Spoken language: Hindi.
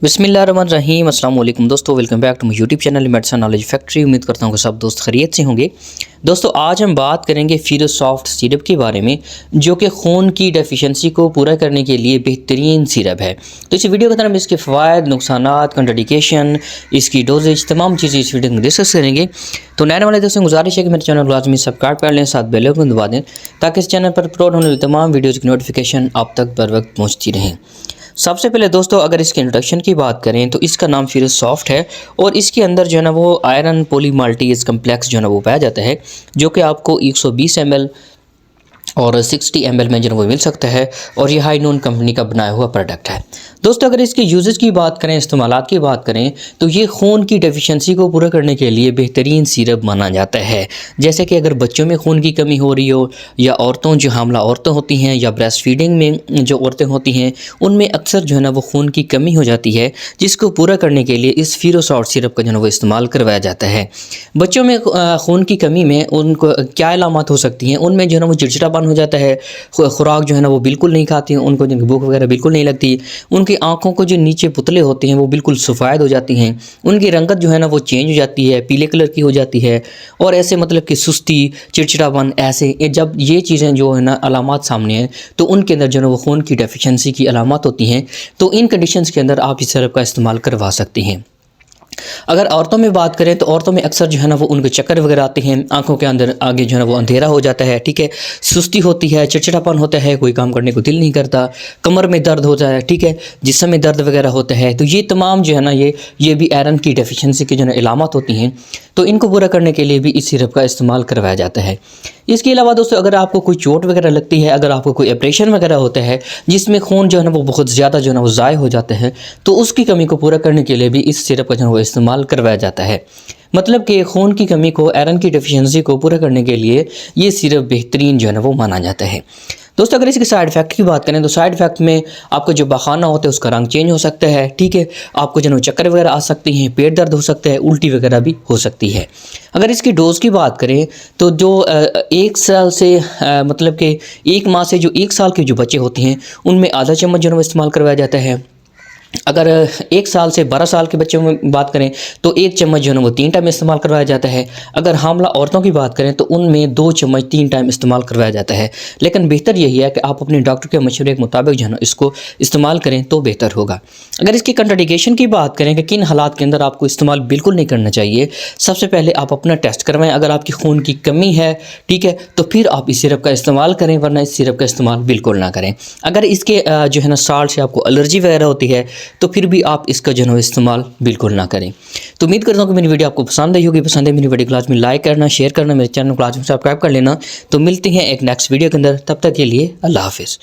बिस्मिल्लाहिर्रहमानिर्रहीम अस्सलाम वालेकुम दोस्तों, welcome back to my YouTube channel medicine knowledge factory. उम्मीद करता हूँ कि सब दोस्त खैरियत से होंगे। दोस्तों आज हम बात करेंगे फिरोसॉफ्ट सिरप के बारे में, जो कि खून की डेफिशिएंसी को पूरा करने के लिए बेहतरीन सिरप है। तो इस वीडियो के अंदर हम इसके फ़वाद, नुकसानात, कंट्राइंडिकेशन, इसकी डोजेज, तमाम चीज़ें इस वीडियो में डिस्कस करेंगे। तो नए वाले दोस्तों गुजारिश है कि मेरे चैनल को लाजमी सब्सक्राइब कर लें, साथ बेल आइकन दबा दें ताकि इस चैनल पर अपलोड होने वाली तमाम वीडियोज़ की नोटिफिकेशन आप तक बर वक्त पहुँचती रहें। सबसे पहले दोस्तों अगर इसके इंट्रोडक्शन की बात करें तो इसका नाम फिरोसॉफ्ट है और इसके अंदर जो है ना वो आयरन पॉलीमाल्टीज कम्प्लेक्स जो है ना वो पाया जाता है, जो कि आपको 120 ml और 60 ml में जो है वो मिल सकता है और ये हाई नोन कंपनी का बनाया हुआ प्रोडक्ट है। दोस्तों अगर इसके यूजेस की बात करें, इस्तेमालात की बात करें, तो ये खून की डेफिशिएंसी को पूरा करने के लिए बेहतरीन सिरप माना जाता है। जैसे कि अगर बच्चों में खून की कमी हो रही हो, या औरतों जो हामला औरतें होती हैं, या ब्रेस्ट फीडिंग में जो औरतें होती हैं, उनमें अक्सर जो है ना वो खून की कमी हो जाती है, जिसको पूरा करने के लिए इस फिरोसॉफ्ट सिरप का जो है वो इस्तेमाल करवाया जाता है। बच्चों में खून की कमी में उनको क्या अलामत हो सकती हैं? उनमें जो है ना वो चिड़चिड़ापन हो जाता है, खुराक जो है ना वो बिल्कुल नहीं खाती हैं, उनको भूख वगैरह बिल्कुल नहीं लगती, उनकी आंखों को जो नीचे पुतले होते हैं वो बिल्कुल सफ़ेद हो जाती हैं, उनकी रंगत जो है ना वो चेंज हो जाती है, पीले कलर की हो जाती है, और ऐसे मतलब कि सुस्ती, चिड़चिड़ापन, ऐसे जब ये चीज़ें जो है ना अलामत सामने हैं तो उनके अंदर जो है वो खून की डेफिशिएंसी की अलामत होती हैं। तो इन कंडीशंस के अंदर आप इस सिरप का इस्तेमाल करवा सकते हैं। अगर औरतों में बात करें तो औरतों में अक्सर जो है ना वो उनके चक्कर वगैरह आते हैं, आंखों के अंदर आगे जो है ना वो अंधेरा हो जाता है, ठीक है, सुस्ती होती है, चिड़चिड़ापन होता है, कोई काम करने को दिल नहीं करता, कमर में दर्द होता है, ठीक है, जिस्म में दर्द वगैरह होता है। तो ये तमाम जो है ना ये भी आयरन की डेफिशिएंसी की जो है अलामत होती हैं। तो इनको पूरा करने के लिए भी इस सिरप का इस्तेमाल करवाया जाता है। इसके अलावा दोस्तों अगर आपको कोई चोट वगैरह लगती है, अगर आपको कोई ऑपरेशन वगैरह होता है जिसमें खून जो है ना वो बहुत ज़्यादा जो है ना वो ज़ाय हो जाता है, तो उसकी कमी को पूरा करने के लिए भी इस सिरप का जो है वो इस्तेमाल करवाया जाता है। मतलब कि खून की कमी को, आयरन की डेफिशिएंसी को पूरा करने के लिए ये सिरप बेहतरीन जो है ना वो माना जाता है। दोस्तों अगर इसके साइड इफ़ेक्ट की बात करें तो साइड इफ़ेक्ट में आपको जो बखाना होता है उसका रंग चेंज हो सकता है, ठीक है, आपको जो चक्कर वगैरह आ सकती हैं, पेट दर्द हो सकता है, उल्टी वगैरह भी हो सकती है। अगर इसकी डोज़ की बात करें तो जो 1 साल से मतलब कि 1 माह से जो 1 साल के जो बच्चे होते हैं उनमें आधा चम्मच जो है वो इस्तेमाल करवाया जाता है। अगर 1 साल से 12 साल के बच्चों में बात करें तो 1 चम्मच जो है वो 3 टाइम इस्तेमाल करवाया जाता है। अगर हामला औरतों की बात करें तो उनमें 2 चम्मच 3 टाइम इस्तेमाल करवाया जाता है। लेकिन बेहतर यही है कि आप अपने डॉक्टर के मशवरे के मुताबिक जो है ना इसको इस्तेमाल करें तो बेहतर होगा। अगर इसकी कंट्राइंडिकेशन की बात करें कि किन हालात के अंदर आपको इस्तेमाल बिल्कुल नहीं करना चाहिए, सबसे पहले आप अपना टेस्ट करवाएं। अगर आपकी खून की कमी है, ठीक है, तो फिर आप इस सिरप का इस्तेमाल करें, वरना इस सिरप का इस्तेमाल बिल्कुल ना करें। अगर इसके जो है ना साल्ट से आपको एलर्जी वगैरह होती है तो फिर भी आप इसका जो है इस्तेमाल बिल्कुल ना करें। तो उम्मीद करता हूँ कि मेरी वीडियो आपको पसंद आई होगी। पसंद है मेरी वीडियो क्लास में लाइक करना, शेयर करना, मेरे चैनल क्लास में सब्सक्राइब कर लेना। तो मिलते हैं एक नेक्स्ट वीडियो के अंदर, तब तक के लिए अल्लाह हाफिज़।